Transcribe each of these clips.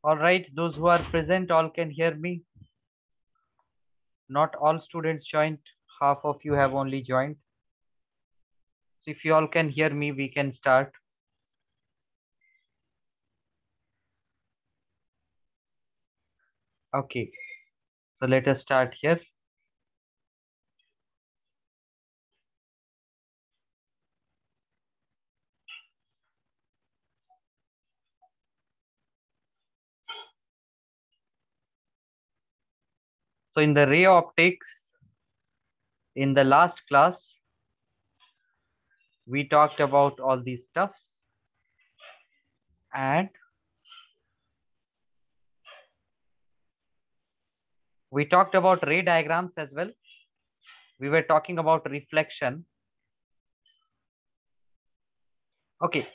All right, those who are present all can hear me. Not all students joined. Half of you have only joined. So if you all can hear me, we can start. Okay, so let us start here. So in the ray optics, in the last class, we talked about all these stuffs and we talked about ray diagrams as well. We were talking about reflection. Okay,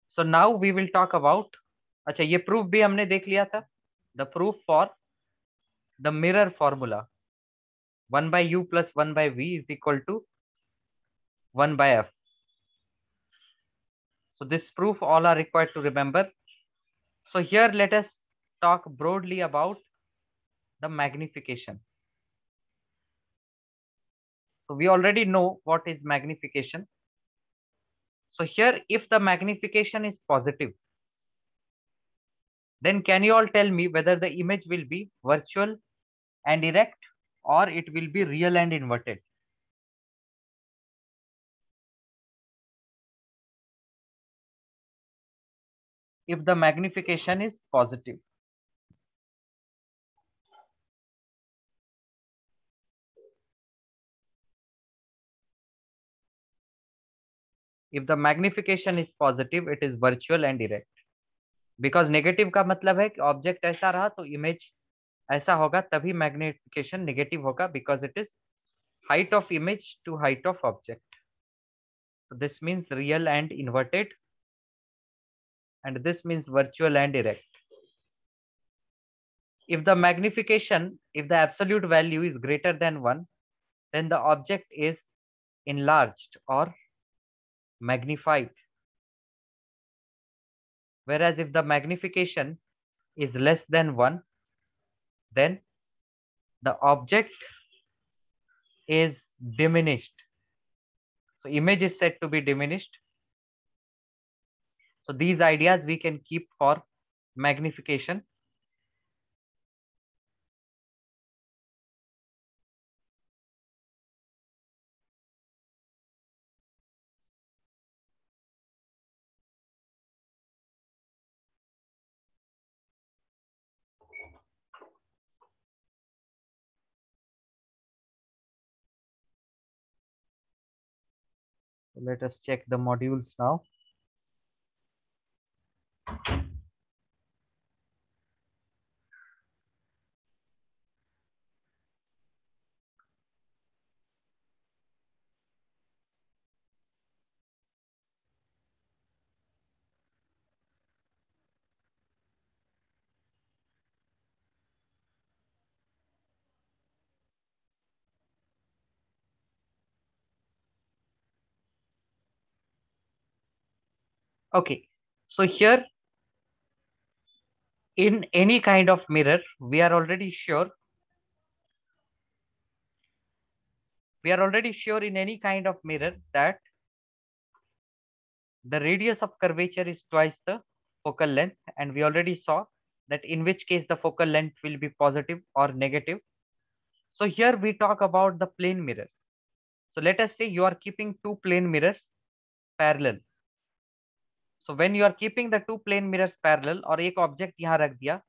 so now we will talk about, अच्छा ये proof भी हमने देख लिया था. The proof for the mirror formula. 1 by u plus 1 by v is equal to 1 by f. So this proof all are required to remember. So here let us talk broadly about the magnification. So we already know what is magnification. So here if the magnification is positive, then can you all tell me whether the image will be virtual and erect or it will be real and inverted? If the magnification is positive. If the magnification is positive, it is virtual and erect. Because negative का मतलब है कि object ऐसा रहा तो image ऐसा होगा, तभी मैग्निफिकेशन नेगेटिव होगा, because it is height of image to height of object. So this means real and inverted, and this means virtual and erect. If the magnification, if the absolute value is greater than 1, then the object is enlarged or magnified. Whereas if the magnification is less than 1, then the object is diminished. So image is said to be diminished. So these ideas we can keep for magnification. So let us check the modules now. Okay, so here in any kind of mirror, we are already sure in any kind of mirror that the radius of curvature is twice the focal length, and we already saw that in which case the focal length will be positive or negative. So here we talk about the plane mirrors. So let us say you are keeping two plane mirrors parallel. So when you are keeping the two plane mirrors parallel और एक object यहाँ रख दिया,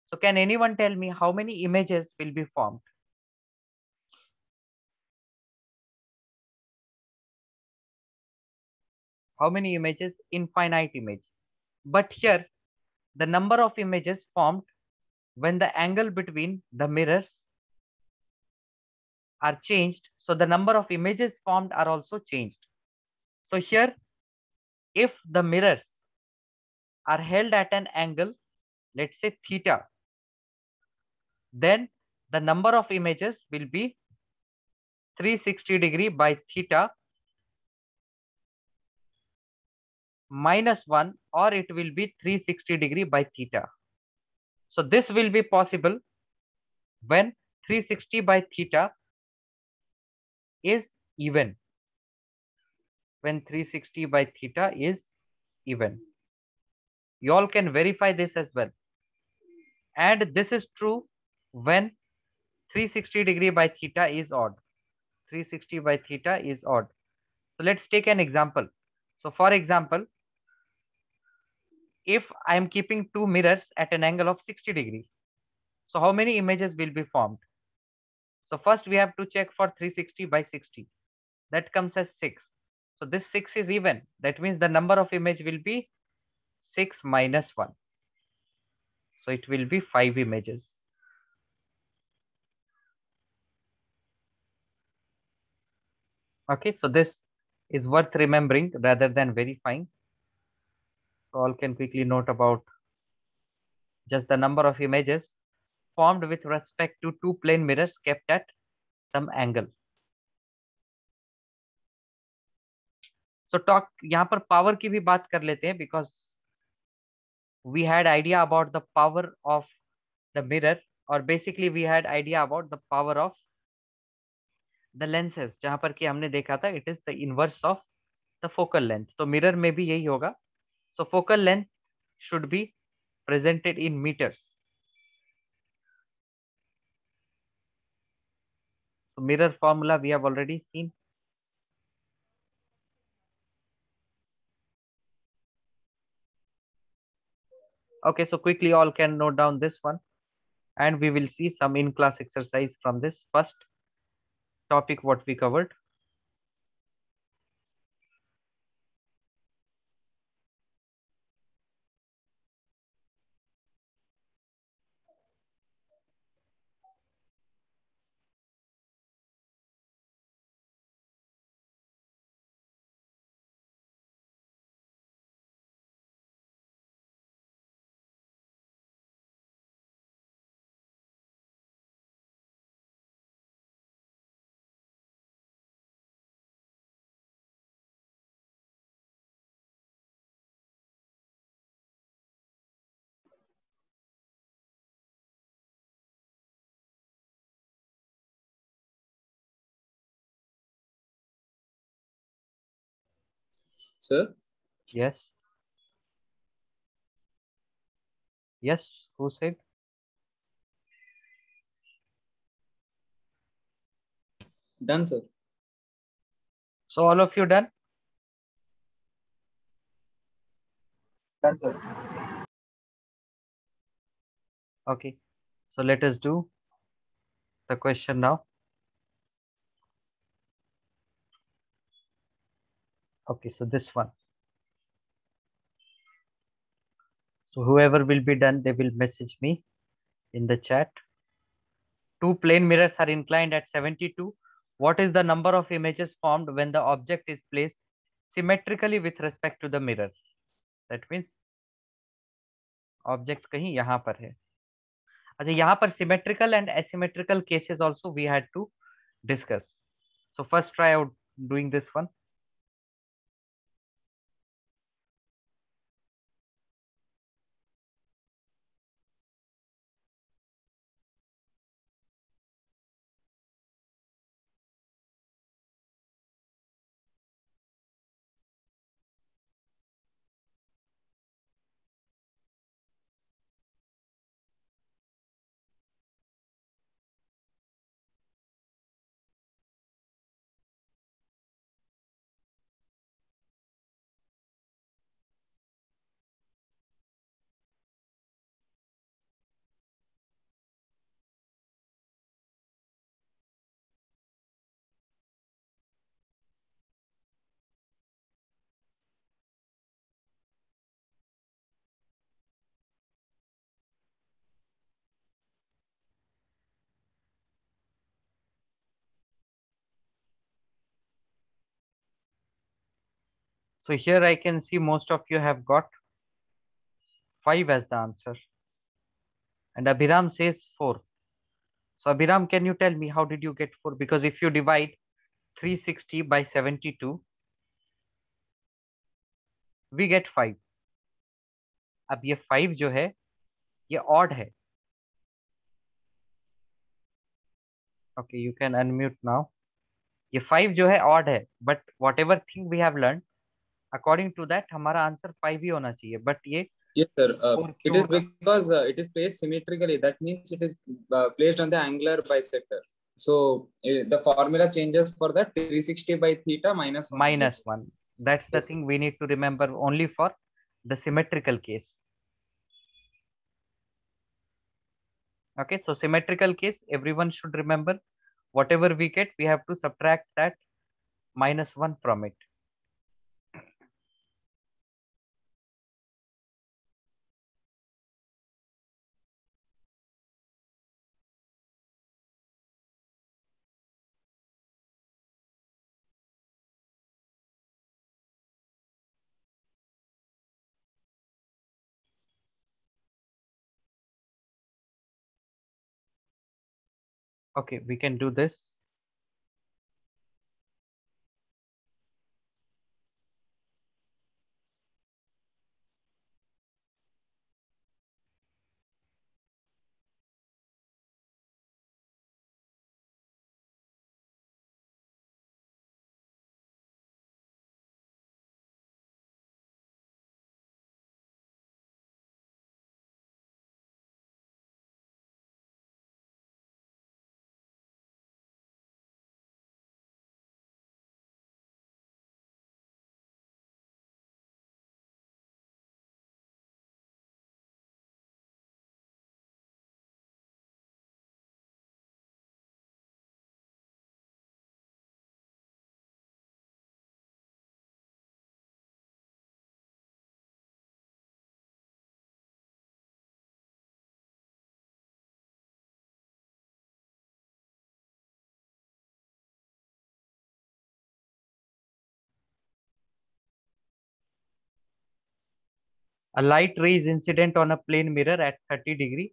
so can anyone tell me how many images will be formed? How many images? Infinite image. But here the number of images formed when the angle between the mirrors are changed, so the number of images formed are also changed. So here if the mirrors are held at an angle, let's say theta, then the number of images will be 360 degree by theta minus 1, or it will be 360 degree by theta. So this will be possible when 360 by theta is even. When 360 by theta is even. You all can verify this as well. And this is true when 360 by theta is odd. 360 by theta is odd. So let's take an example. So for example, if I am keeping two mirrors at an angle of 60 degree, so how many images will be formed? So first we have to check for 360 by 60. That comes as 6. So this 6 is even. That means the number of image will be 6 minus 1. So it will be 5 images. Okay, so this is worth remembering rather than verifying. So all can quickly note about just the number of images formed with respect to two plane mirrors kept at some angle. So talk यहाँ पर power की भी बात कर लेते हैं because we had idea about the power of the mirror or basically we had idea about the power of the lenses जहां पर कि हमने देखा था it is the inverse of the focal length. तो mirror में भी यही होगा. So focal length should be presented in meters. So mirror formula we have already seen. Okay, so quickly all can note down this one and we will see some in-class exercise from this first topic what we covered. Sir? Yes. Yes, who said? Done, sir. So all of you done? Done, sir. Okay, so let us do the question now. Okay, so this one. So whoever will be done, they will message me in the chat. Two plane mirrors are inclined at 72. What is the number of images formed when the object is placed symmetrically with respect to the mirror? That means object कहीं यहाँ पर है. अच्छा, यहाँ पर symmetrical and asymmetrical cases also we had to discuss. So first try out doing this one. So here I can see most of you have got 5 as the answer. And Abhiram says 4. So Abhiram, can you tell me how did you get 4? Because if you divide 360 by 72, we get 5. अब ये 5 जो है ये odd है. Okay, you can unmute now. ये 5 जो है odd है, but whatever thing we have learn, according to that हमारा आंसर 5 ही होना चाहिए, बट ये Yes, sir. 4 It क्यों is होगा? because it is placed symmetrically. That means it is placed on the angular bisector. So the formula changes for that 360 by theta minus 1 only. -1. That's the Yes, sir. thing we need to remember only for the symmetrical case. Okay, so symmetrical case, everyone should remember whatever we get, we have to subtract that -1 from it. Okay, we can do this. A light ray is incident on a plane mirror at 30°.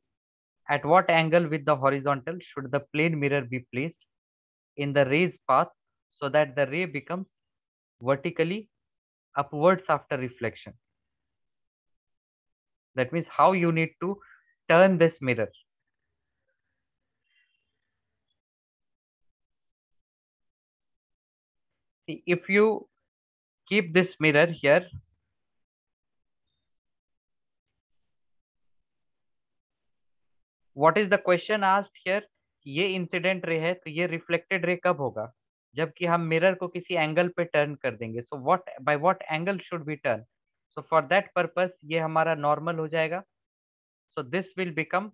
At what angle with the horizontal should the plane mirror be placed in the ray's path so that the ray becomes vertically upwards after reflection? That means how you need to turn this mirror. See, if you keep this mirror here, what is the question asked here? ये incident ray है, तो ये reflected ray कब होगा? जबकि हम mirror को किसी एंगल पे टर्न कर देंगे. So what, by what angle should be turn? So for that purpose ये हमारा नॉर्मल हो जाएगा. So this will become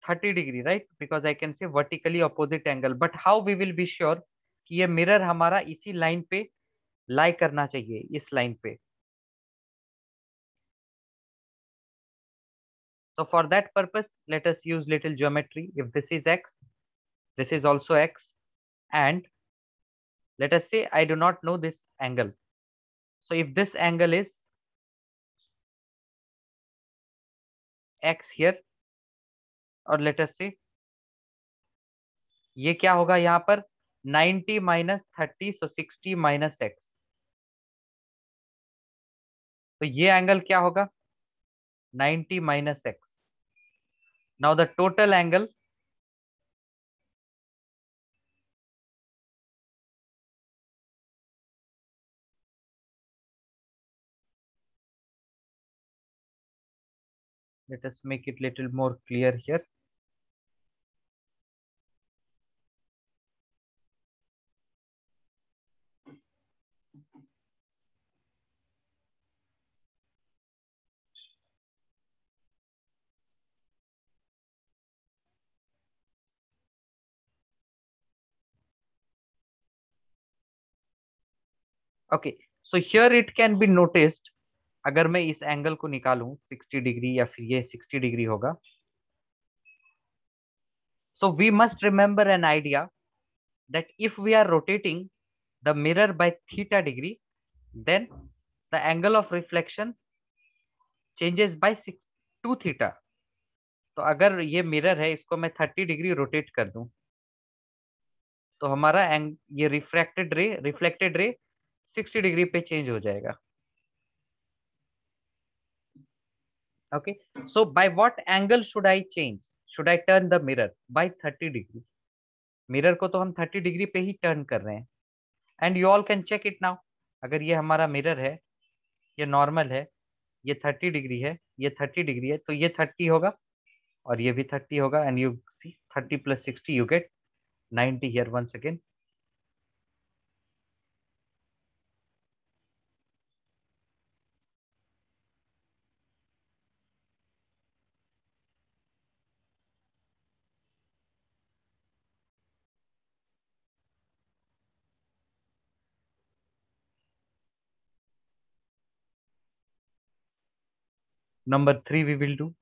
30°, right? Because I can say vertically opposite angle. But how we will be sure कि ये mirror हमारा इसी line पे लाई करना चाहिए, इस लाइन पे? So for that purpose, let us use little geometry. If this is x, this is also x, and let us say I do not know this angle. So if this angle is x here, और let us say ये क्या होगा यहाँ पर? 90 minus 30, so 60 minus x. तो ये angle क्या होगा? 90 minus x. Now the total angle, let us make it little more clear here. Okay, so here it can be noticed, अगर मैं इस एंगल को निकालूं 60° या फिर ये 60° होगा. So we must remember an idea that if we are rotating the mirror by theta degree, then the angle of reflection changes by 2 theta. तो अगर ये मिरर है, इसको मैं 30° रोटेट कर दूं, तो हमारा ये रिफ्लेक्टेड रे 60° पे चेंज हो जाएगा. Okay, so by what angle should I change? Should I turn the mirror by 30 degree? Mirror को तो हम 30 डिग्री पे ही टर्न कर रहे हैं, and you all can check it now. अगर ये हमारा मिरर है, ये नॉर्मल है, ये 30 डिग्री है, ये 30 डिग्री है, तो ये 30 होगा और ये भी 30 होगा, and you see 30 + 60 you get 90 here once again. Number 3 we will do.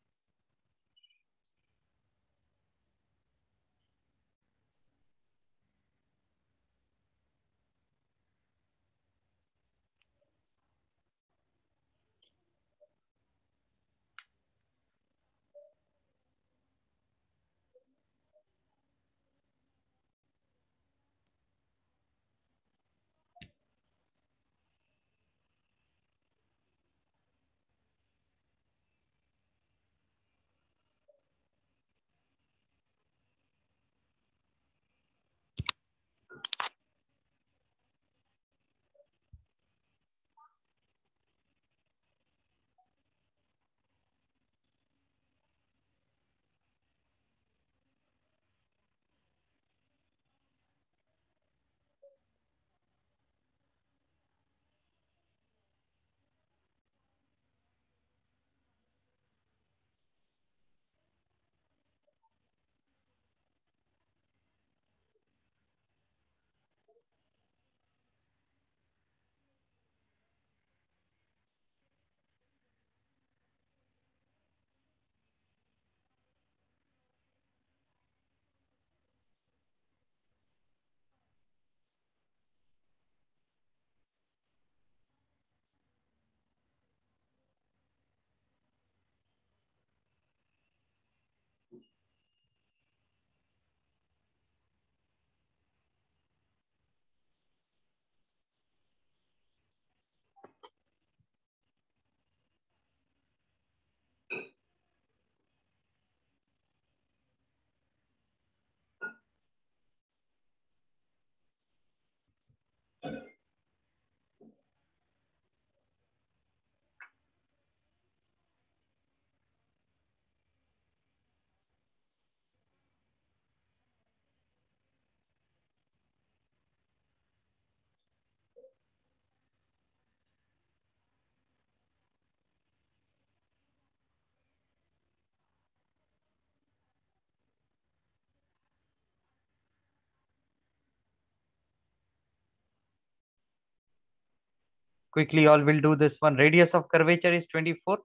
Quickly, all will do this one. Radius of curvature is 24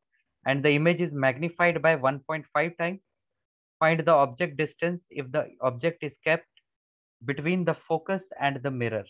and the image is magnified by 1.5 times. Find the object distance if the object is kept between the focus and the mirror.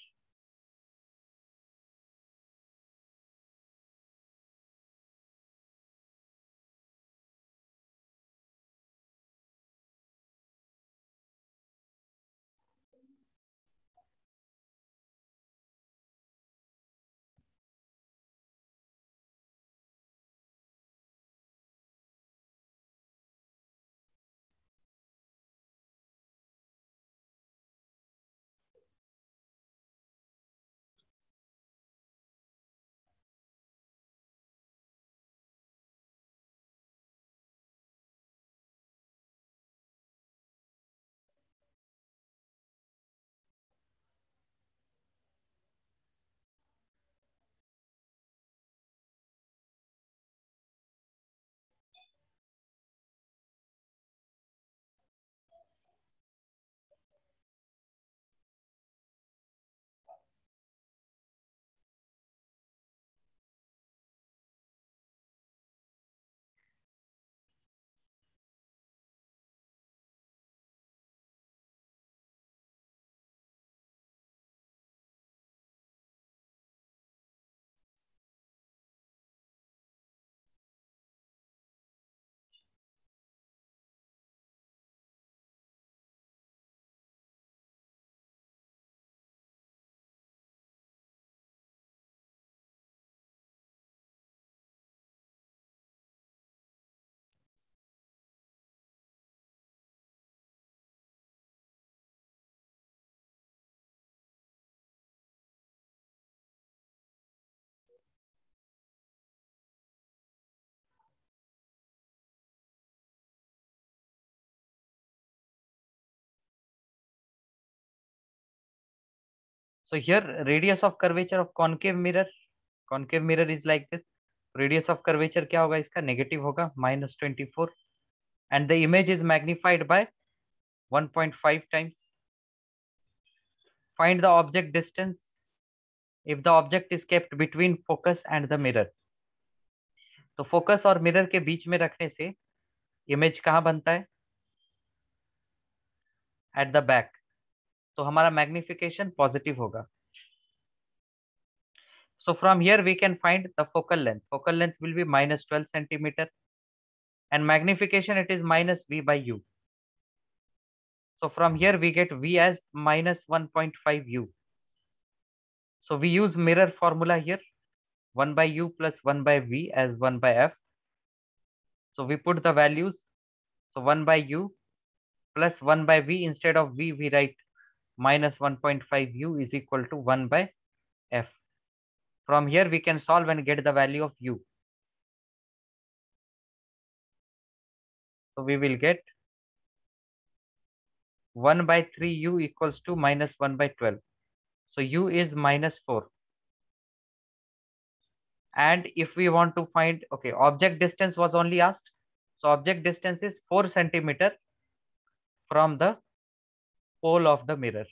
So here radius of curvature of concave mirror is like this. Radius of curvature क्या होगा इसका? Negative होगा, -24, and the image is magnified by 1.5 times. Find the object distance if the object is kept between focus and the mirror. तो focus और mirror के बीच में रखने से इमेज कहाँ बनता है? At the back. तो हमारा मैग्निफिकेशन पॉजिटिव होगा. So from here we can find the focal length. Focal length will be -12 centimeter, and magnification it is -v by u. So from here we get v as -1.5 u. So we use mirror formula here, 1 by u plus 1 by v as 1 by f. So we put the values. So 1 by u plus 1 by v, instead of v we write -1.5 u is equal to 1 by f. From here we can solve and get the value of u. So we will get 1 by 3u equals to -1 by 12. So u is -4. And if we want to find, okay, object distance was only asked. So object distance is 4 centimeter from the pole of the mirror.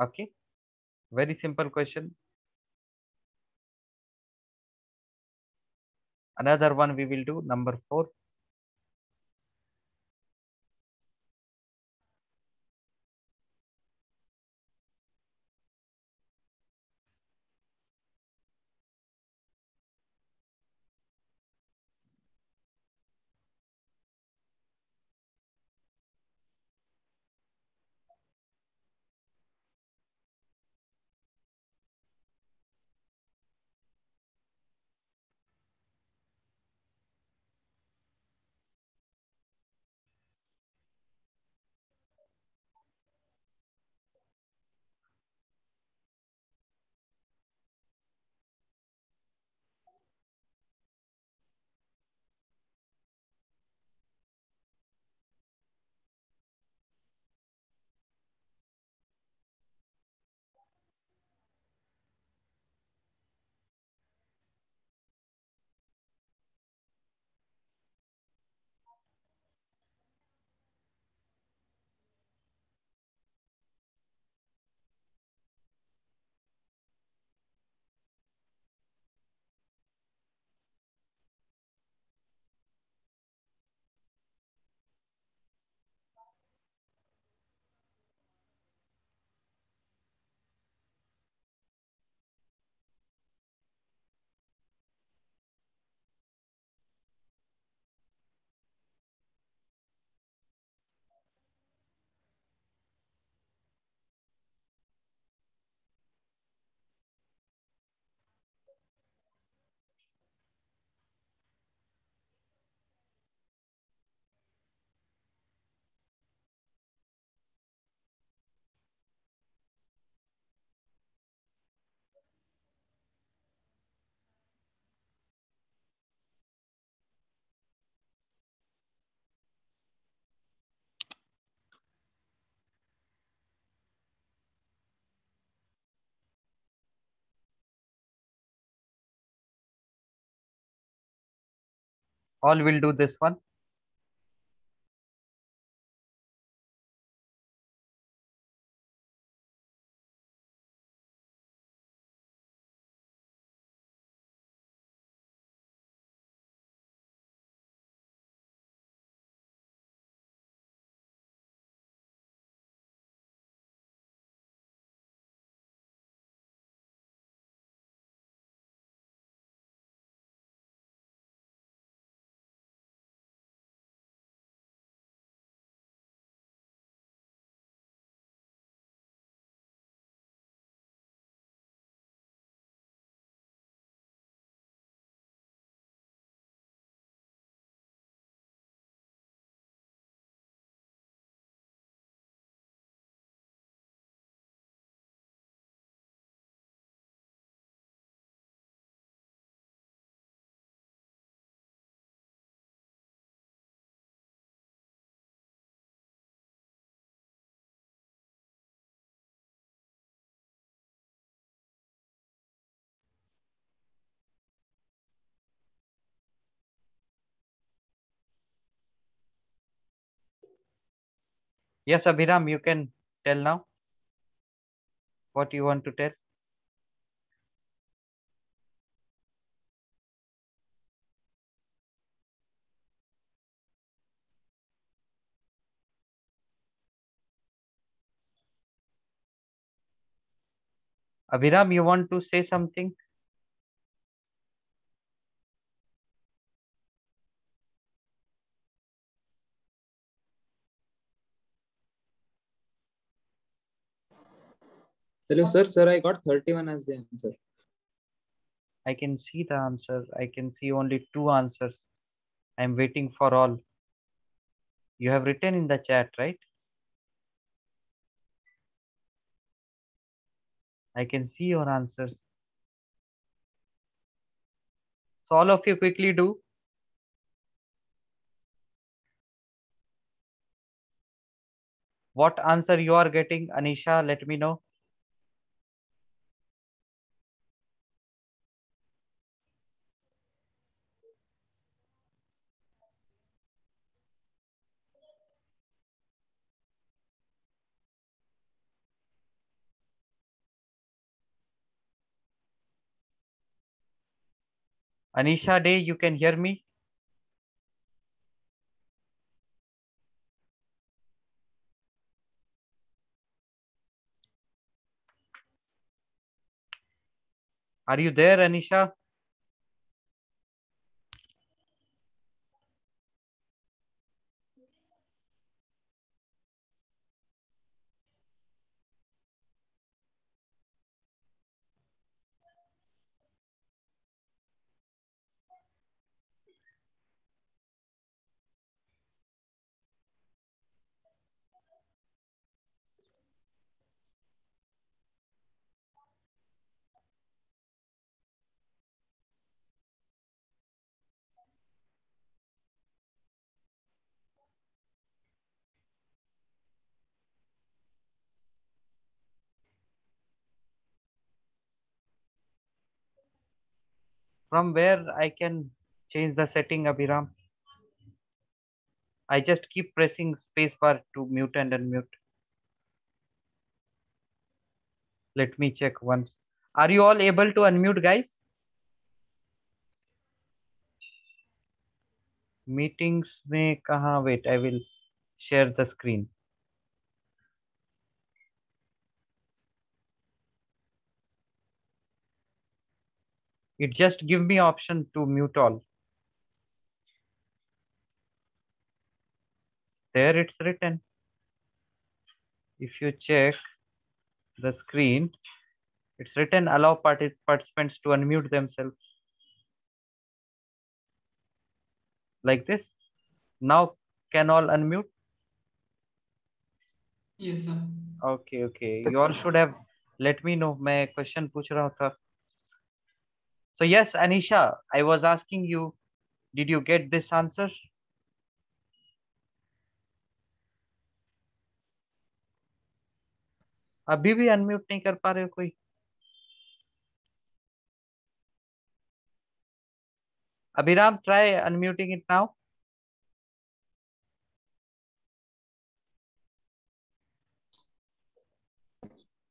Okay, very simple question. Another one we will do, number 4. All will do this one. Yes, Abhiram, you can tell now what you want to tell. Abhiram, you want to say something? Hello, sir. Sir, I got 31 as the answer. I can see the answer. I can see only 2 answers. I'm waiting for all. You have written in the chat, right? I can see your answers. So all of you quickly do. What answer you are getting, Anisha? Let me know. Anisha Day, you can hear me? Are you there, Anisha? From where I can change the setting, Abhiram? I just keep pressing spacebar to mute and unmute. Let me check once. Are you all able to unmute, guys? Meetings में कहाँ? Wait, I will share the screen. It just give me option to mute all. There it's written. If you check the screen, it's written allow participants to unmute themselves. Like this. Now can all unmute? Yes, sir. Okay, okay. You all should have let me know. मैं question पूछ रहा था. So yes, Anisha, I was asking you, did you get this answer? अभी भी unmute नहीं कर पा रहे हो कोई? Abhiram, try unmuting it now.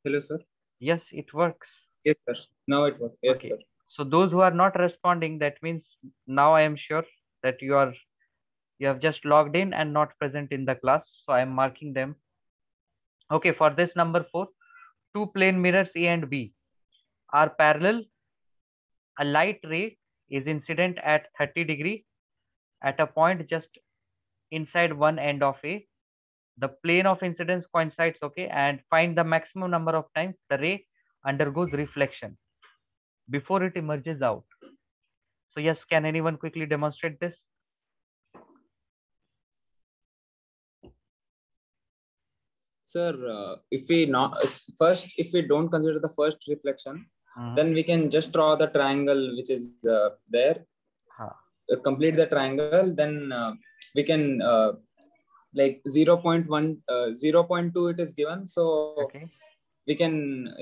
Hello, sir. Yes, it works. Yes, sir. Now it works. Yes, Okay. sir. So those who are not responding, that means now I am sure that you have just logged in and not present in the class. So I am marking them. Okay, for this number 4, 2 plane mirrors A and B are parallel. A light ray is incident at 30° at a point just inside one end of A. The plane of incidence coincides, okay, and find the maximum number of times the ray undergoes reflection before it emerges out. So yes, can anyone quickly demonstrate this? Sir, if we don't consider the first reflection, then we can just draw the triangle which is there. Complete the triangle, then we can like 0.1, 0.2 it is given. So Okay. we can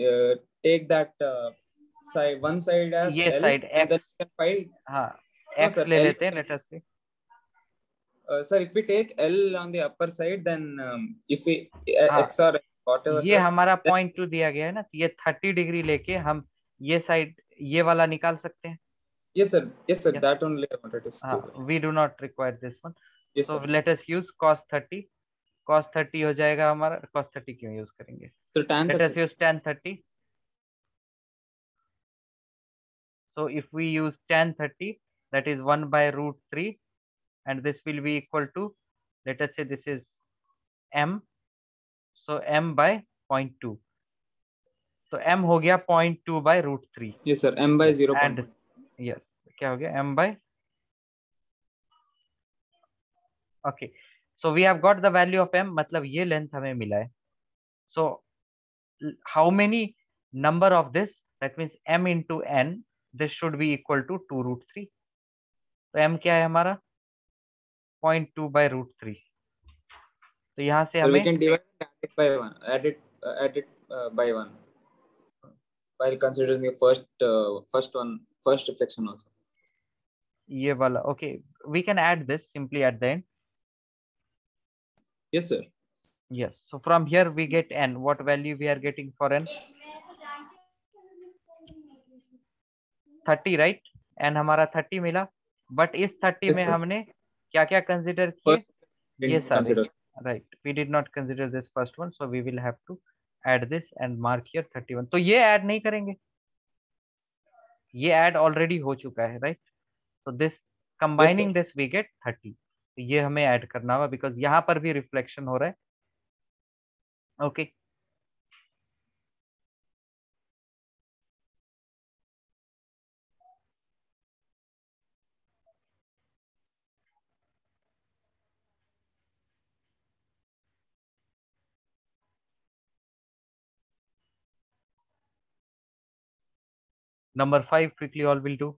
take that side, one side as ये L, side and then X. we can find. हाँ, No, X sir, ले L. लेते हैं, let us say. Sir, if we take L on the upper side, then if we X or whatever, ये sir, हमारा point two दिया गया है ना, ये 30 डिग्री लेके हम ये साइड ये वाला निकाल सकते हैं. Yes, sir. Yes, sir. Yes. That only I wanted to say. We do not require this one. Yes, So sir. let us use cos 30. cos 30 हो जाएगा हमारा. cos 30 क्यों यूज करेंगे? So tan let 30. us use tan 30. So if we use tan 30, that is 1 by root 3, and this will be equal to, let us say this is m. So m by 0.2. तो m हो गया 0.2 by root 3. Yes, sir. M by 0. And yes, क्या हो गया? m by. Okay. So we have got the value of m. मतलब ये length हमें मिला है. So how many number of this? That means m into n. This should be equal to 2 root 3. तो m क्या है हमारा? 0.2 by root 3. तो यहाँ से हमें we can divide and add it by 1. Add it by 1. While considering the first reflection also. ये वाला. Okay, we can add this simply at the end. Yes, sir. Yes. So from here we get n. What value we are getting for n? 30, right? n हमारा 30 मिला. But इस 30 Yes, में sir. हमने क्या क्या consider किए? ये सारे. Consider. Right. We did not consider this first one, so we will have to add this and mark here 31. तो ये add नहीं करेंगे. ये add already हो चुका है, right? So this combining Yes, this we get 30. तो ये हमें add करना होगा because यहाँ पर भी reflection हो रहा है. Okay. Number 5 quickly all will do.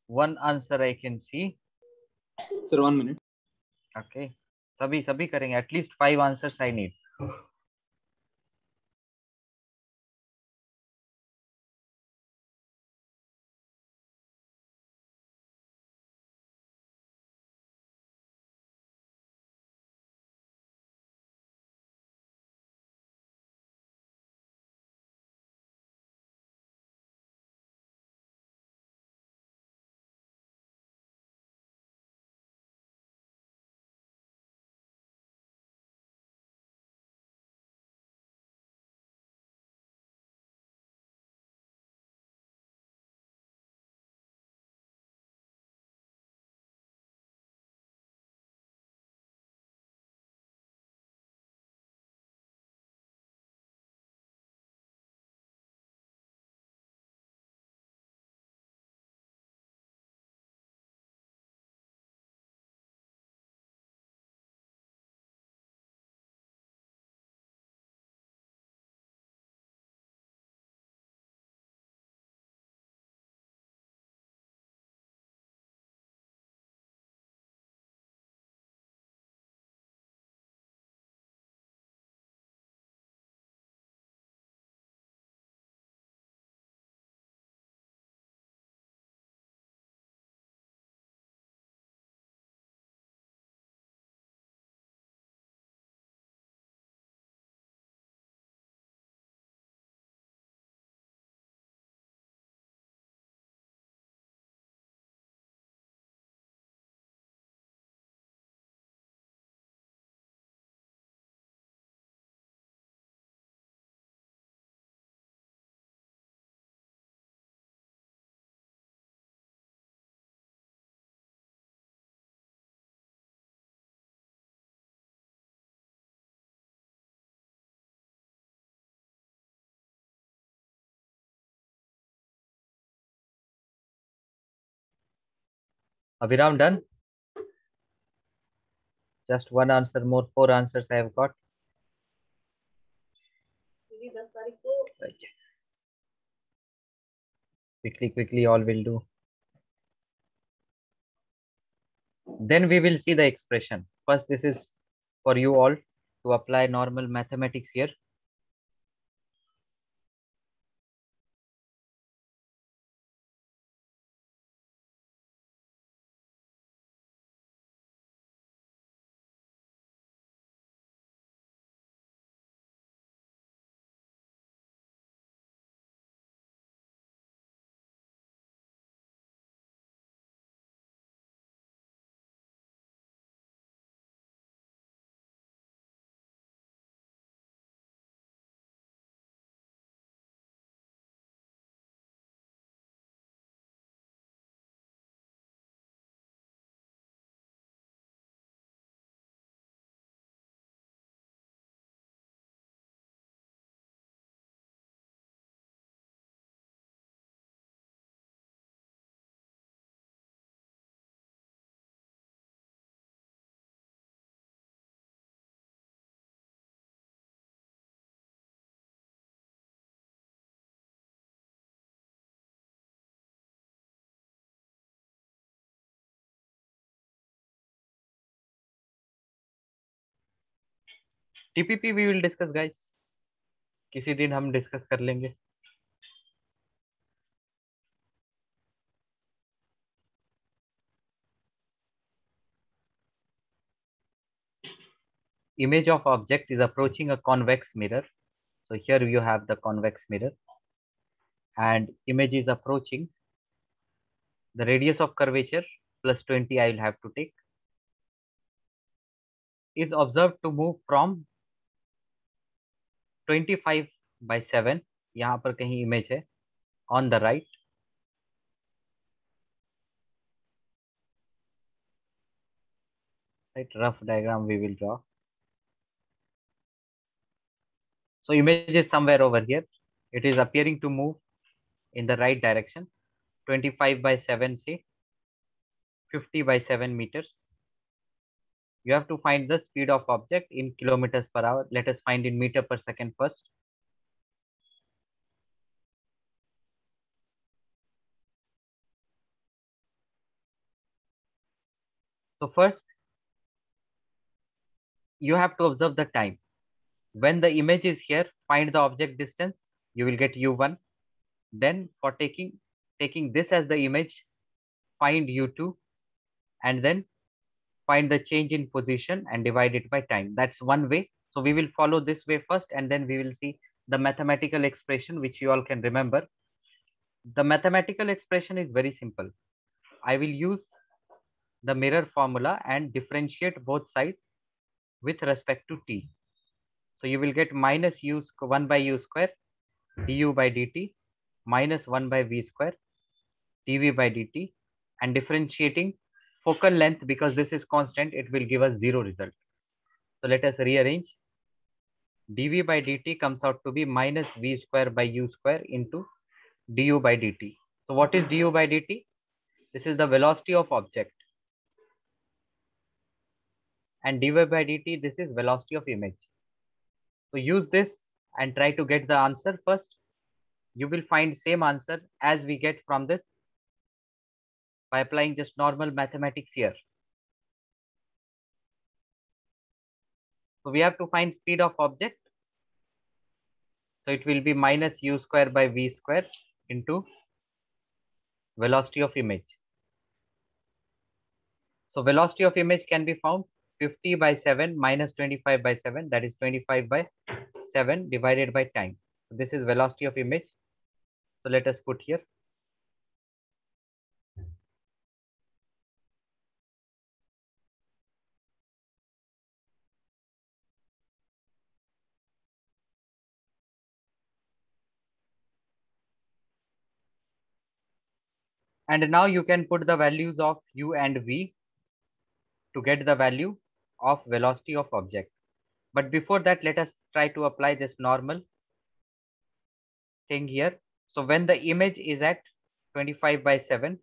One answer I can see. Sir, 1 minute. Okay. सभी करेंगे. At least 5 answers I need. Abhiram, done? Just one answer more. 4 answers I have got. Quickly, all will do. Then we will see the expression. First, this is for you all to apply normal mathematics here. TPP we will discuss, guys. किसी दिन हम discuss कर लेंगे. Image of object is approaching a convex mirror. So here you have the convex mirror and image is approaching. The radius of curvature plus 20 I will have to take. Is observed to move from 25/7. यहाँ पर कहीं image है on the right. Right, rough diagram we will draw. So image is somewhere over here. It is appearing to move in the right direction. 25/7 say 50/7 meters. You have to find the speed of object in kilometers per hour. Let us find in meter per second first. So first, you have to observe the time. When the image is here, find the object distance, you will get u1. Then for taking this as the image, find u2, and then find the change in position and divide it by time. That's one way. So we will follow this way first, and then we will see the mathematical expression which you all can remember. The mathematical expression is very simple. I will use the mirror formula and differentiate both sides with respect to t. So you will get minus 1 by u square du by dt minus 1 by v square dv by dt, and differentiating focal length, because this is constant, it will give us 0 result. So let us rearrange. dv by dt comes out to be minus v square by u square into du by dt. So what is du by dt? This is the velocity of object. And dy by dt, this is velocity of image. So use this and try to get the answer first. You will find same answer as we get from this by applying just normal mathematics here. So we have to find speed of object. So it will be minus u square by v square into velocity of image. So velocity of image can be found 50 by 7 minus 25 by 7, that is 25 by 7 divided by time. So this is velocity of image. So let us put here. And now you can put the values of u and v to get the value of velocity of object. But before that, let us try to apply this normal thing here. So when the image is at 25 by 7,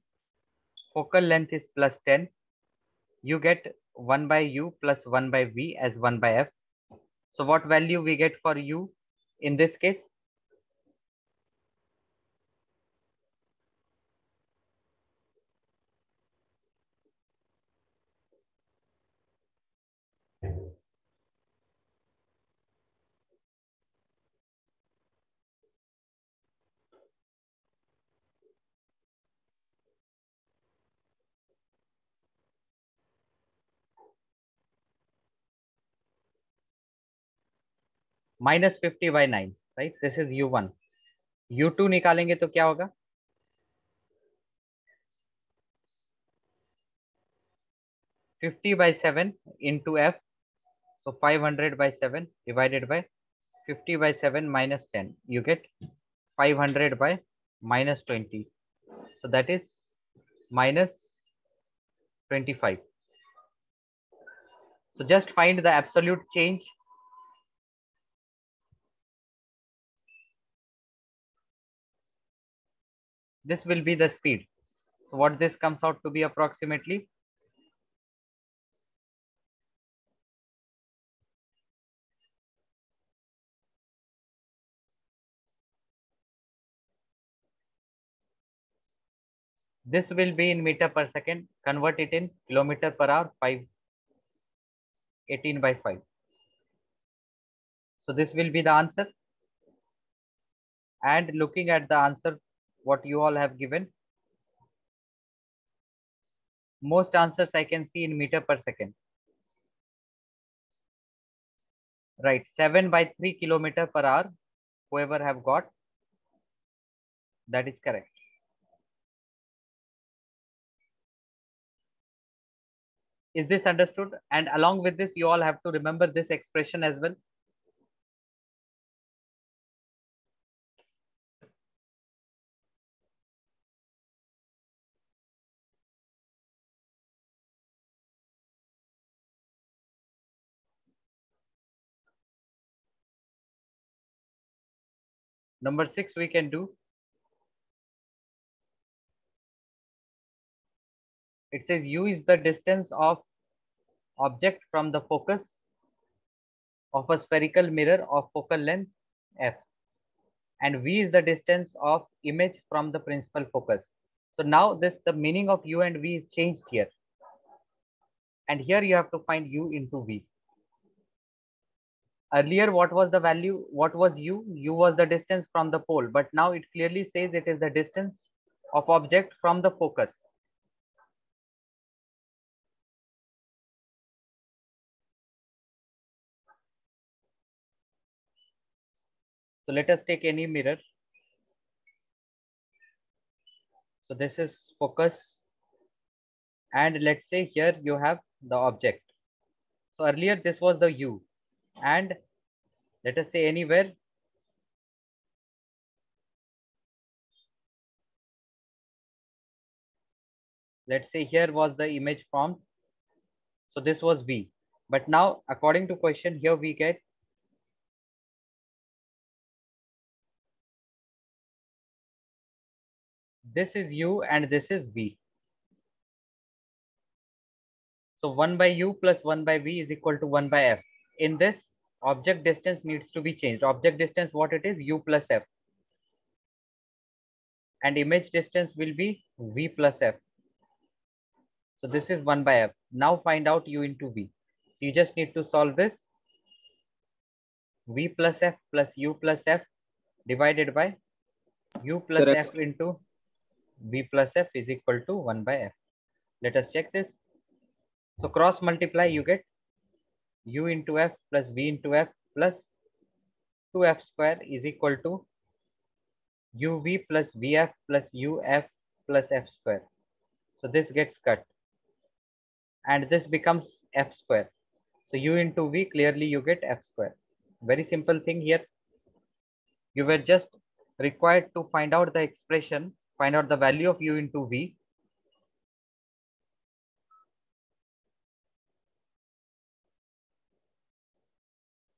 focal length is plus 10, you get 1 by u plus 1 by v as 1 by f. So what value we get for u in this case? Minus 50 by 9, right? This is u1. u2 निकालेंगे तो क्या होगा? 50 by 7 into f. So 500 by 7 divided by 50 by 7 minus 10. You get 500 by minus 20. So that is minus 25. So just find the absolute change. This will be the speed. So what this comes out to be approximately? This will be in meter per second. Convert it in kilometer per hour, 18 by 5. So this will be the answer. And looking at the answer, what you all have given, most answers I can see in meter per second. Right, 7 by 3 kilometer per hour, whoever have got, that is correct. Is this understood? And along with this, you all have to remember this expression as well. Number 6 we can do. It says u is the distance of object from the focus of a spherical mirror of focal length f, and v is the distance of image from the principal focus. So now the meaning of u and v is changed here. and here you have to find u into v. Earlier, what was the value? What was u? U was the distance from the pole, but now it clearly says it is the distance of object from the focus. So let us take any mirror. So this is focus, and let's say here you have the object. So earlier this was the u, and let us say anywhere. Let's say here was the image formed. So this was v. But now according to question here we get this is u and this is v. So 1 by u plus 1 by v is equal to 1 by f. In this, object distance needs to be changed. Object distance, what it is? U plus f. And image distance will be v plus f. So this is 1 by f. Now find out u into v. So you just need to solve this. V plus f plus u plus f divided by u plus Sir, f into v plus f is equal to 1 by f. Let us check this. So cross multiply, you get u into f plus v into f plus 2f square is equal to uv plus vf plus uf plus f square. So this gets cut and this becomes f square. So u into v, clearly you get f square. Very simple thing here. You were just required to find out the expression, find out the value of u into v.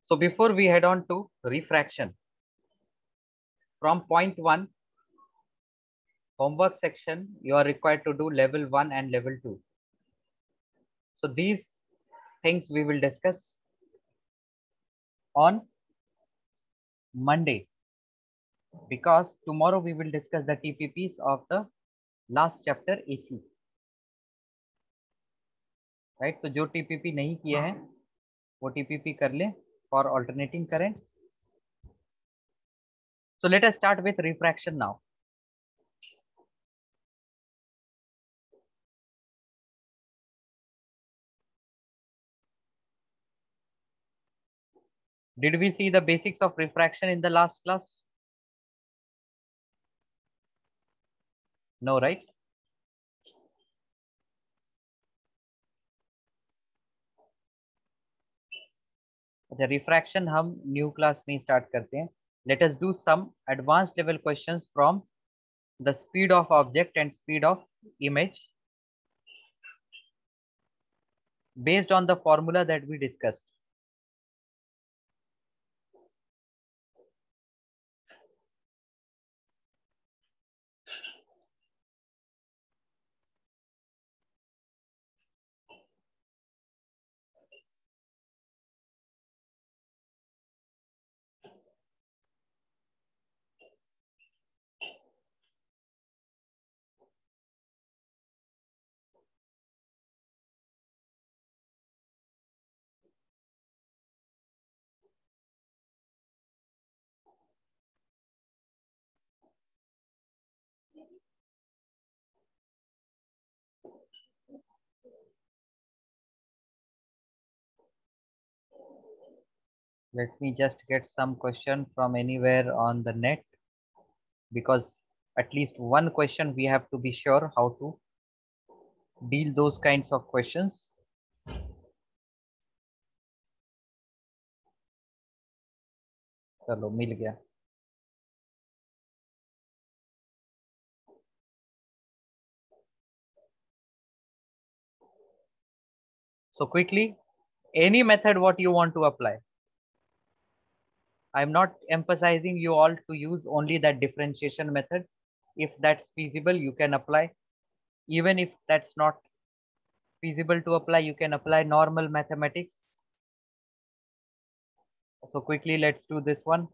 So before we head on to refraction, from point 1, homework section, you are required to do level 1 and level 2. So these things we will discuss on Monday, because tomorrow we will discuss the TPPs of the last chapter AC. Right? तो जो TPP नहीं किए हैं वो TPP कर ले for alternating current. So let us start with refraction now. Did we see the basics of refraction in the last class? No, right? अच्छा, refraction हम न्यू क्लास में स्टार्ट करते हैं. Let us do some advance level questions from the speed of object and speed of image based on the formula that we discussed. Let me just get some question from anywhere on the net, because at least one question we have to be sure how to deal those kinds of questions. चलो मिल गया. So quickly, any method what you want to apply. I'm not emphasizing you all to use only that differentiation method. If that's feasible, you can apply. Even if that's not feasible to apply, you can apply normal mathematics. So quickly, let's do this one.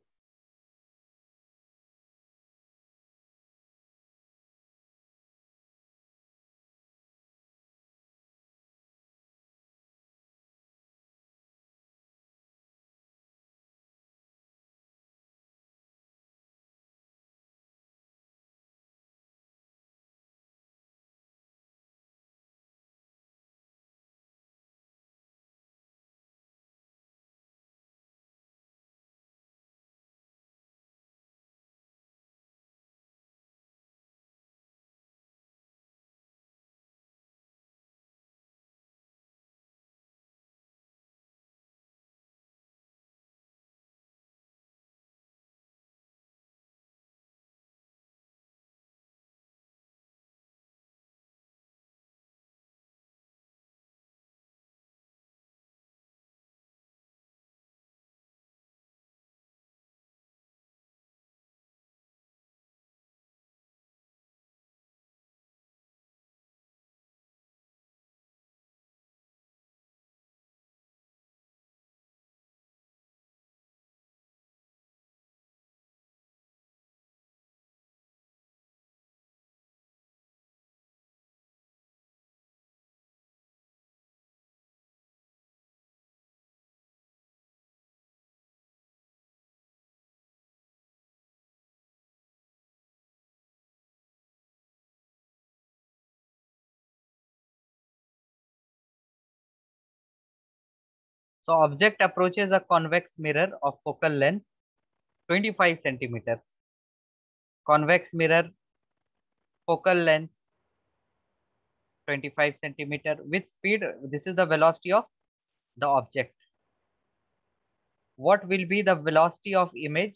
So object approaches a convex mirror of focal length 25 centimeter. Convex mirror, focal length 25 centimeter with speed. This is the velocity of the object. What will be the velocity of image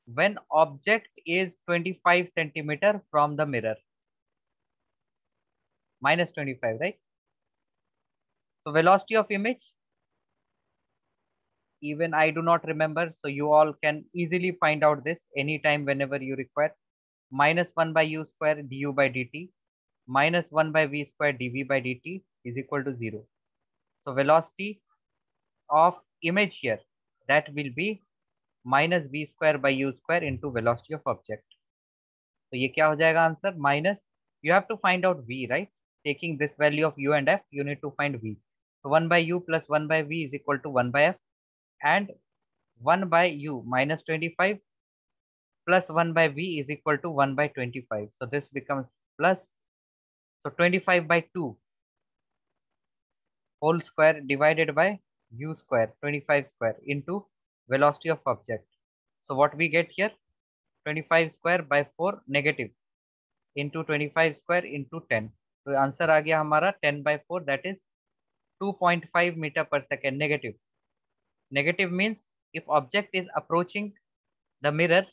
when object is 25 centimeter from the mirror? Minus 25, right? So velocity of image, even I do not remember. So you all can easily find out this anytime whenever you require. Minus 1 by u square du by dt minus 1 by v square dv by dt is equal to 0. So velocity of image here, that will be minus v square by u square into velocity of object. तो ये क्या हो जाएगा answer? Minus, you have to find out v, right? Taking this value of u and f, you need to find v. So 1 by u plus 1 by v is equal to 1 by f, and 1 by u minus 25 plus 1 by v is equal to 1 by 25. So this becomes plus, so 25 by 2 whole square divided by u square 25 square into velocity of object. So what we get here, 25 square by 4 negative into 25 square into 10. तो answer आ गया हमारा 10 by 4, that is 2.5 meter per second negative. Negative means if object is approaching the mirror,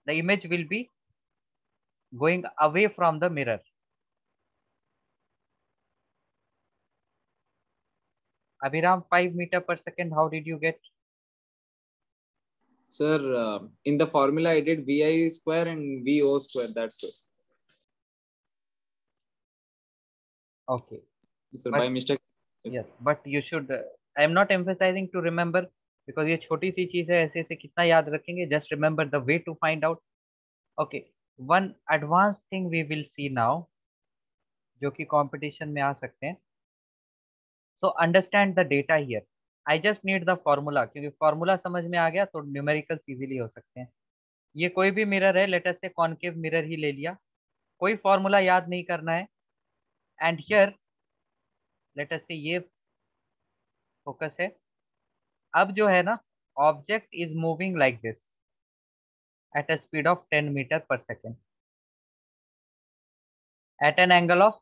the image will be going away from the mirror. Abhiram, 5 meter per second, how did you get? Sir, in the formula I did vi square and vo square, that's it. Okay. Sir, by mistake. Yes, but you should, I am not emphasizing to remember, because ये छोटी सी चीज है, ऐसे ऐसे कितना याद रखेंगे. Just remember the way to find out. Okay, one advanced thing we will see now, जो कि competition में आ सकते हैं. So understand the data here. I just need the formula, क्योंकि formula समझ में आ गया तो न्यूमेरिकल्स इजीली हो सकते हैं. ये कोई भी मिरर है, लेट अस से कॉनकेव मिरर ही ले लिया, कोई फॉर्मूला याद नहीं करना है. एंड हियर लेट अस से ये फोकस है. अब जो है ना, object is moving like this at a speed of 10 metre per second at an angle of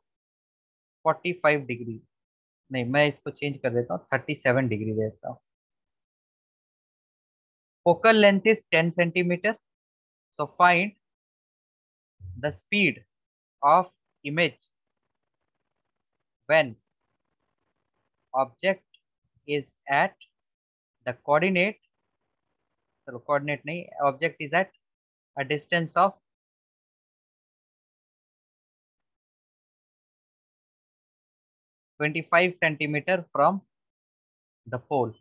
45 degree. नहीं, मैं इसको चेंज कर देता हूँ, 37 डिग्री देता हूँ. Focal length is 10 centimetre. So find the speed of image when object is at the coordinate, so coordinate nahi, object is at a distance of 25 centimeter from the pole.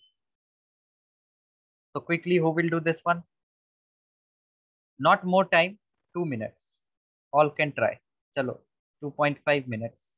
So quickly, who will do this one? Not more time, 2 minutes. All can try. Chalo, 2.5 minutes.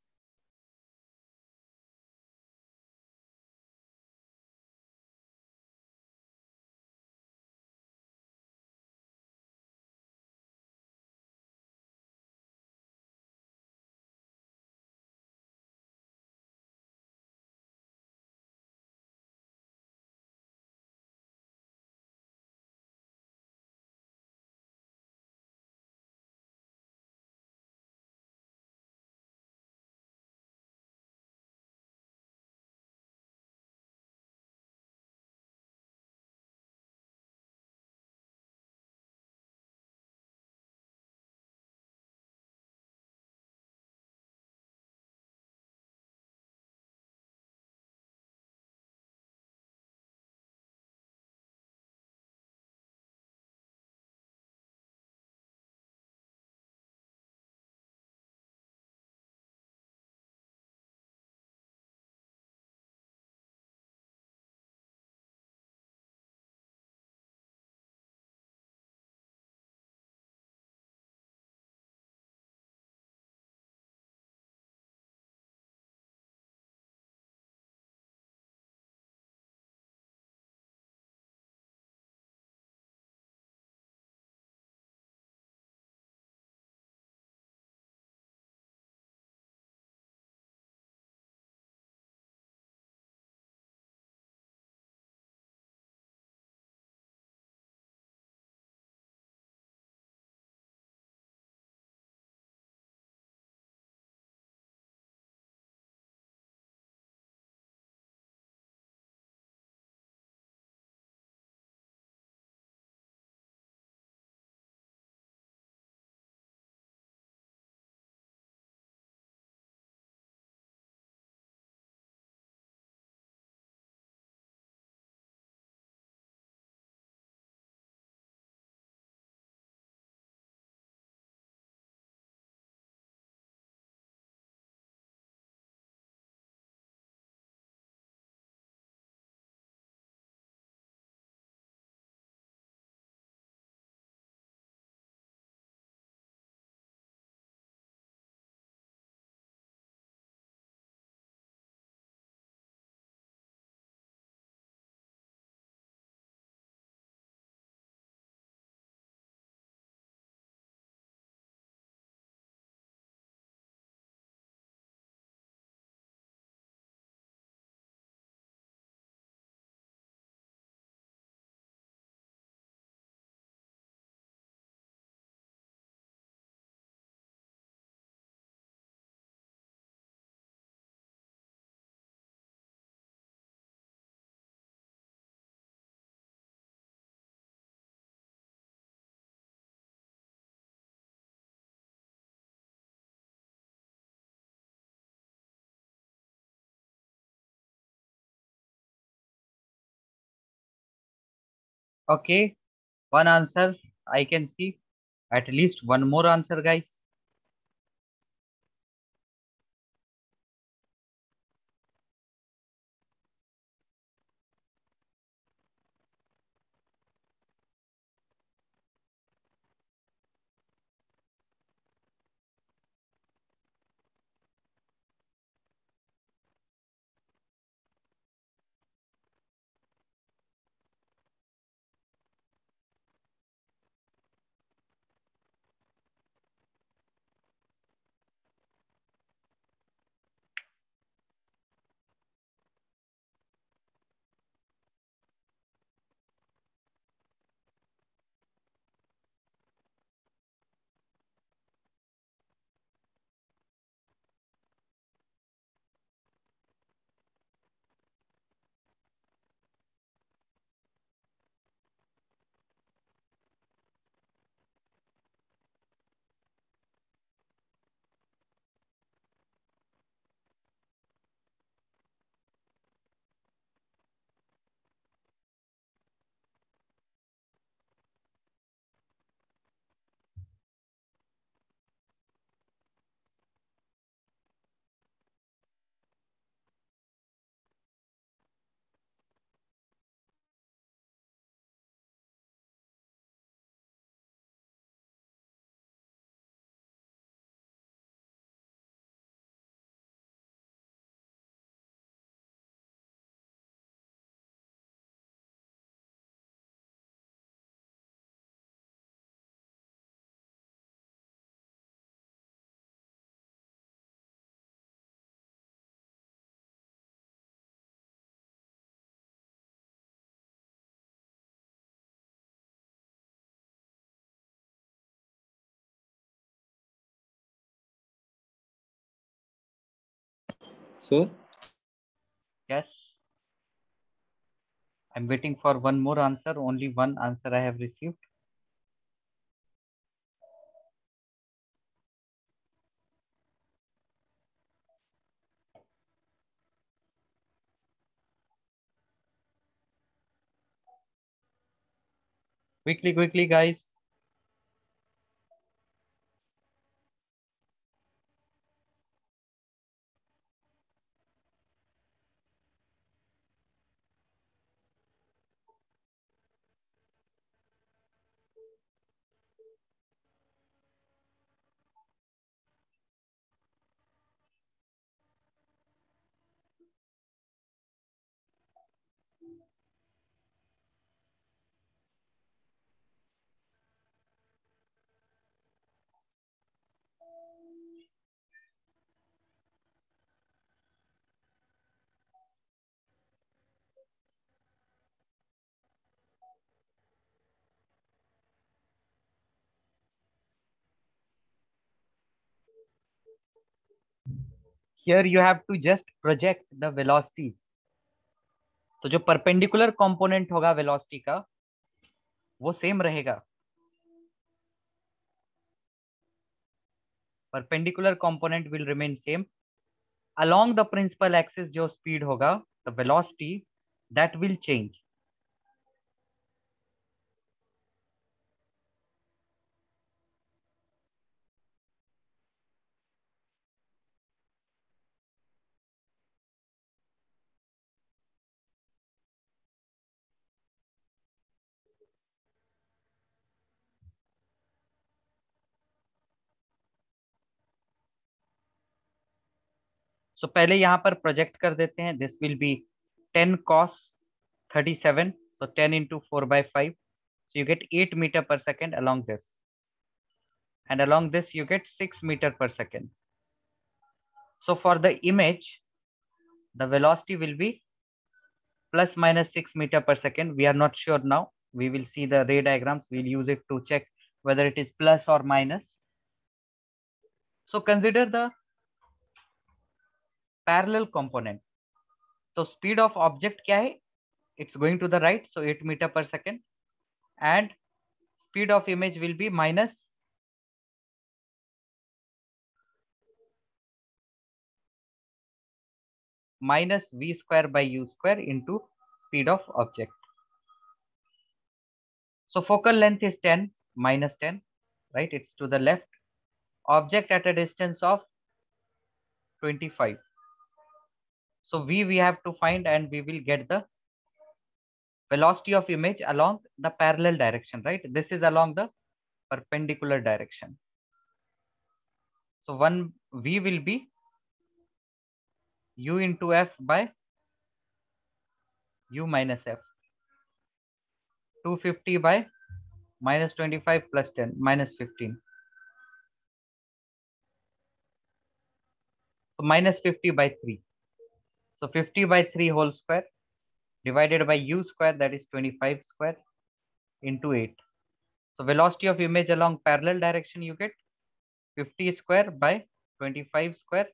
Okay, one answer I can see. At least one more answer, guys. Sir? Yes. I'm waiting for one more answer. Only one answer I have received. Quickly, quickly, guys. Here you have to just project the velocities. तो जो perpendicular component होगा velocity का वो same रहेगा. Perpendicular component will remain same. Along the principal axis जो speed होगा, the velocity that will change. So पहले यहाँ पर प्रोजेक्ट कर देते हैं. This will be 10 cos 37. So 10 into 4 by 5. So you get 8 meter per second along this. And along this you get 6 meter per second. So for the image, the velocity will be plus minus 6 meter per second. We are not sure now. We will see the ray diagrams. We'll use it to check whether it is plus or minus. So consider the parallel component. So speed of object क्या है? It's going to the right, so 8 meter per second, and speed of image will be minus v square by u square into speed of object. So focal length is 10 minus 10, right? It's to the left. Object at a distance of 25. So we have to find, and we will get the velocity of image along the parallel direction, right? This is along the perpendicular direction. So one v will be u into f by u minus f. 250 by minus 25 plus 10 minus 15. So minus 50 by 3. So 50 by 3 whole square divided by u square, that is 25 square, into 8. So velocity of image along parallel direction, you get 50 square by 25 square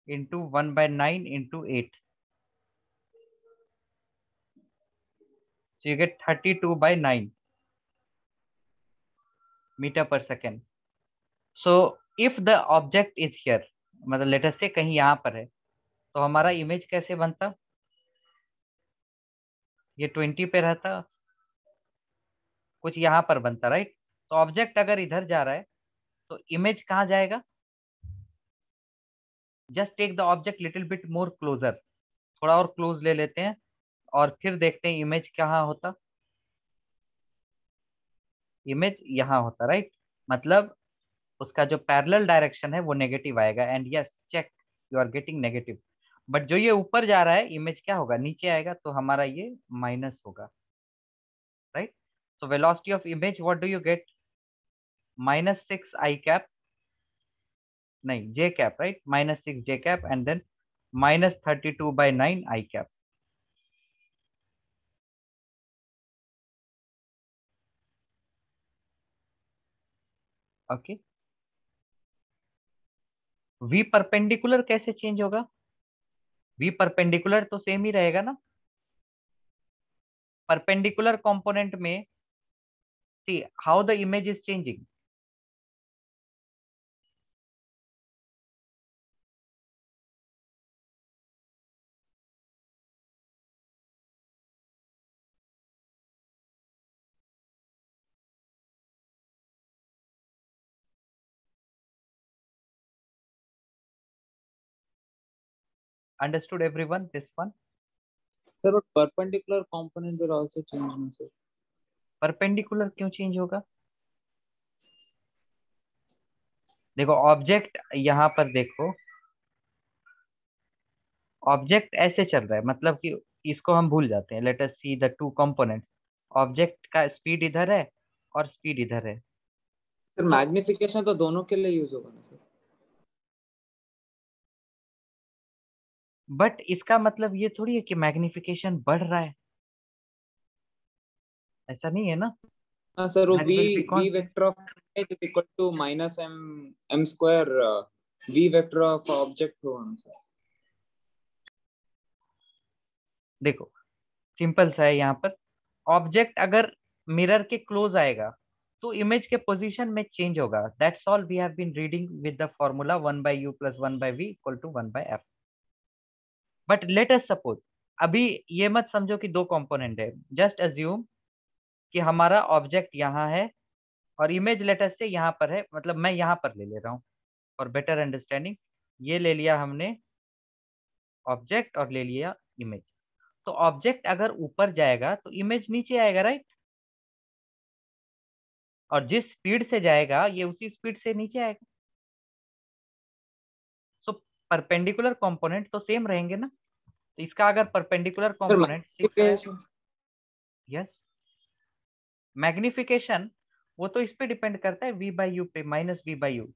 into 1 by 9 into 8. So you get 32 by 9 meter per second. So if the object is here, मतलब let us से कहीं यहाँ पर है, तो हमारा image कैसे बनता? ये 20 पे रहता, कुछ यहाँ पर बनता, राइट? तो ऑब्जेक्ट अगर इधर जा रहा है तो इमेज कहाँ जाएगा? Just take the object little bit more closer, थोड़ा और क्लोज ले लेते हैं और फिर देखते हैं इमेज कहाँ होता. इमेज यहाँ होता, राइट? मतलब उसका जो पैरेलल डायरेक्शन है वो नेगेटिव आएगा. And yes, check, you are getting negative. But जो ये ऊपर जा रहा है इमेज क्या होगा? नीचे आएगा, तो हमारा ये माइनस होगा, right? So velocity of image what do you get? minus 6 I cap, नहीं j cap, right? minus 6 j cap and then minus 32 by 9 I cap. Okay. v perpendicular कैसे चेंज होगा? v परपेंडिकुलर तो same ही रहेगा ना. Perpendicular component में see how the image is changing. Understood everyone this one? Sir, but perpendicular component will also change, no, sir? Perpendicular क्यों change होगा? देखो object यहाँ पर देखो, ऑब्जेक्ट ऐसे चल रहा है, मतलब कि इसको हम भूल जाते हैं. Let us see the two components. Object का स्पीड इधर है और स्पीड इधर है. सर मैग्निफिकेशन तो दोनों के लिए यूज होगा ना सर? बट इसका मतलब ये थोड़ी है कि मैग्निफिकेशन बढ़ रहा है, ऐसा नहीं है ना. हाँ सर, वो v vector of image is equal to minus m square v vector of object होगा ना सर? देखो सिंपल सा है यहाँ पर. ऑब्जेक्ट अगर मिरर के क्लोज आएगा तो इमेज के पोजीशन में चेंज होगा. That's all we have been reading with the formula 1 by u plus 1 by v equal to 1 by f. But let us suppose, अभी ये मत समझो कि दो कंपोनेंट है. जस्ट अज्यूम कि हमारा ऑब्जेक्ट यहाँ है और इमेज लेट अस से यहाँ पर है. मतलब मैं यहाँ पर ले ले रहा हूँ फॉर बेटर अंडरस्टैंडिंग. ये ले लिया हमने ऑब्जेक्ट और ले लिया इमेज. तो ऑब्जेक्ट अगर ऊपर जाएगा तो इमेज नीचे आएगा, राइट? और जिस स्पीड से जाएगा ये उसी स्पीड से नीचे आएगा. सो परपेंडिकुलर कंपोनेंट तो सेम रहेंगे ना. तो इसका अगर परपेंडिकुलर कंपोनेंट 6 है, यस, मैग्निफिकेशन वो तो इस पे डिपेंड करता है v by u पे, minus v by u.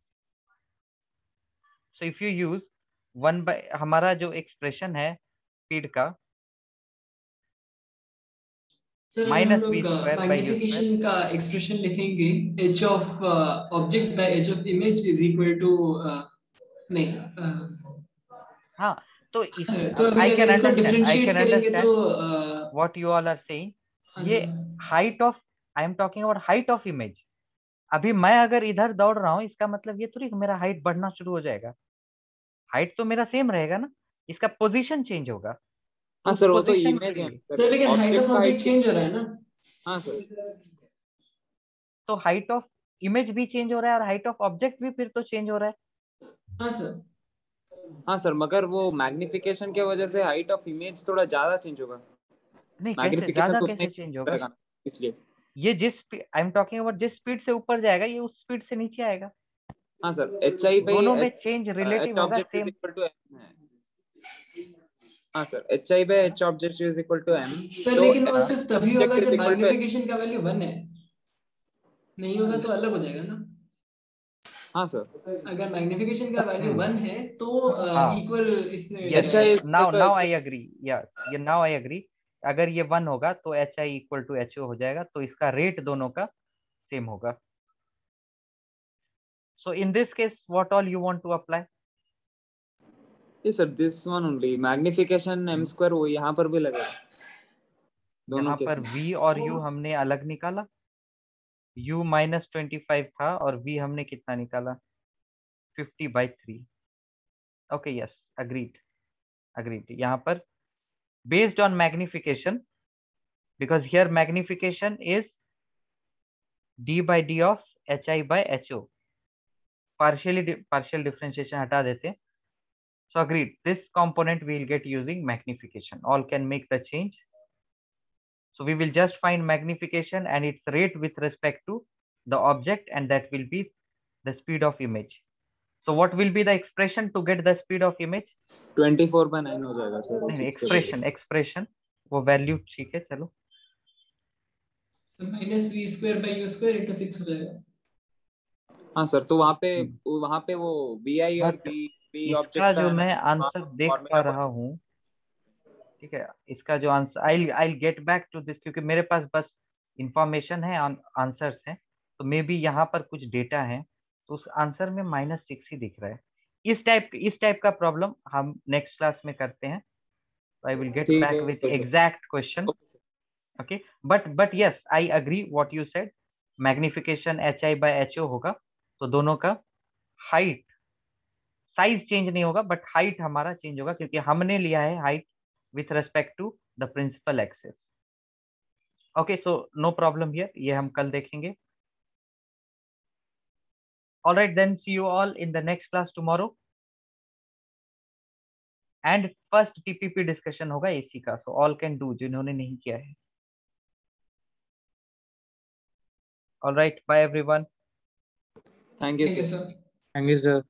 So if you use 1 by, हमारा जो एक्सप्रेशन है स्पीड का, सर माइनस हम v लोग square by u magnification square. का एक्सप्रेशन लिखेंगे h of object by h of image is equal to नहीं हाँ, तो तो आई कैन इसको अंडरस्टैंड, आई डिफरेंशिएट कैन करेंगे अंडरस्टैंड तो what you all are saying. ये height of, I am talking about height of image. अभी मैं अगर इधर दौड़ रहा हूँ इसका मतलब ये थोड़ी मेरा हाइट बढ़ना शुरू हो जाएगा. हाइट तो मेरा सेम रहेगा ना, इसका पोजीशन चेंज होगा. हाँ सर, वो तो इमेज है सर, लेकिन हाइट ऑफ ऑब्जेक्ट का ऑब्जेक्ट हाइट चेंज हो रहा है ना. हाँ सर। तो हाइट ऑफ इमेज भी चेंज हो रहा है और हाइट ऑफ ऑब्जेक्ट भी फिर तो चेंज हो रहा है। हाँ सर। हाँ सर, मगर वो मैग्निफिकेशन के वजह से हाइट ऑफ इमेज थोड़ा ज्यादा चेंज होगा। नहीं, कैसे मैग्निफिकेशन ज्यादा तो कैसे चेंज होगा? करेगा इसलिए। ये जिस आई एम टॉकिंग अबाउट, जिस स्पीड से ऊपर जाएगा ये उस स्पीड से नीचे आएगा। हाँ सर, एच आई बाई दोनों में चेंज रिलेटिव एच होगा object is same. Equal to M है। हाँ sir, H I by H object is equal to M. Sir लेकिन वो सिर्फ तभी होगा जब मैग्निफिकेशन मैग्निफिकेशन का वैल्यू 1 है, नहीं होगा तो अलग हो जाएगा ना। हाँ सर, अगर मैग्निफिकेशन का वैल्यू 1 है तो हाँ, इक्वल इसमें यस, HI नाउ तो नाउ आई एग्री, यस, ये नाउ आई एग्री। अगर ये 1 होगा तो H I equal to H O हो जाएगा, तो इसका रेट दोनों का सेम होगा। So in this case what all you want to apply? yes sir, this one only magnification m square वो यहाँ पर भी लगेगा दोनों यहाँ केस पर में। v और u हमने अलग निकाला। u -25 था और v हमने कितना निकाला? 50/3। Okay, yes, agreed, agreed. यहाँ पर based on magnification, because here magnification is d by d of hi by ho, partial differentiation हटा देते हैं। So agreed, this component we will get using magnification. All can make the change. So we will just find magnification and its rate with respect to the object, and that will be the speed of image. So what will be the expression to get the speed of image? 24/9 हो जाएगा sir. नहीं, expression वो value ठीक है, चलो। तो -v² / u² × 6 हो जाएगा। हाँ सर, तो वहाँ पे वो vi और बट v इसका ऑब्जेक्ट का जो है ना मैं आंसर देख पा फॉर्मूला। रहा हूँ, ठीक है, इसका जो answer I get back to this, क्योंकि मेरे पास बस इंफॉर्मेशन है, आंसर्स हैं, तो मे बी यहाँ पर कुछ डेटा है, तो उस आंसर में -6 ही दिख रहा है। इस टाइप का प्रॉब्लम हम नेक्स्ट क्लास में करते हैं। आई विल गेट ठीक बैक है with sir. Exact question. Okay, but yes, I agree what you said, magnification hi/ho होगा, तो दोनों का हाइट, साइज चेंज नहीं होगा बट हाइट हमारा चेंज होगा, क्योंकि हमने लिया है height with respect to the principal axis. Okay, so no problem here, ये हम कल देखेंगे। All right, then see you all in the next class tomorrow. And first TPP discussion होगा एसी का, सो ऑल कैन डू जिन्होंने नहीं किया है। All right, bye everyone. Thank you thank you sir. Sir. Thank you sir.